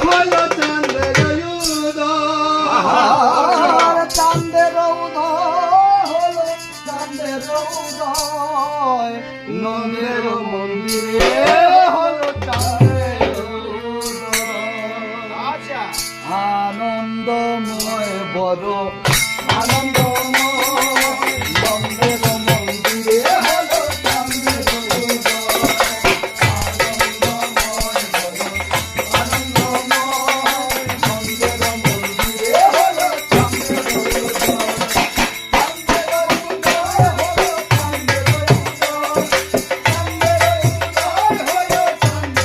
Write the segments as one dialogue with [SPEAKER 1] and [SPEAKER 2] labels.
[SPEAKER 1] হলো চাঁদের উদয়,
[SPEAKER 2] চাঁদের উদয় হলো, চাঁদের উদয়
[SPEAKER 1] নন্দের মন্দিরে হলো চাঁদের উদয়।
[SPEAKER 2] আনন্দময় বড় আনন্দময় নন্দের মন্দিরে হলো চাঁদের উদয়। আনন্দময় বড় আনন্দময় নন্দের মন্দিরে হলো চাঁদের উদয়। চাঁদের উদয় হলো, চাঁদের উদয়, চাঁদের উদয় হলো, চাঁদের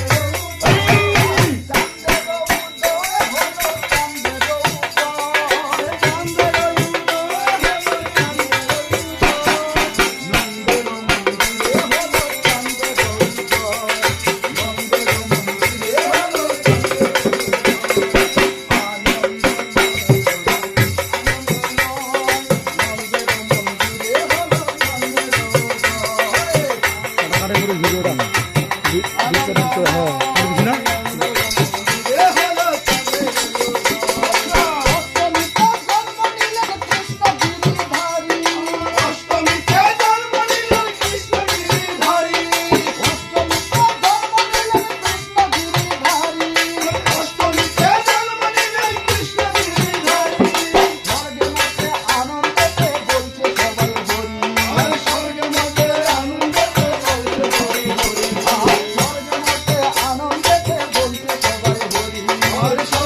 [SPEAKER 1] অষ্টমীতে জন্ম নিলেন কৃষ্ণ গিরিধারী, অষ্টমীতে জন্ম নিলেন কৃষ্ণ গিরিধারী। আর স্বর্গের মধ্যে আনন্দেতে বলছে হরি হরি, আর স্বর্গের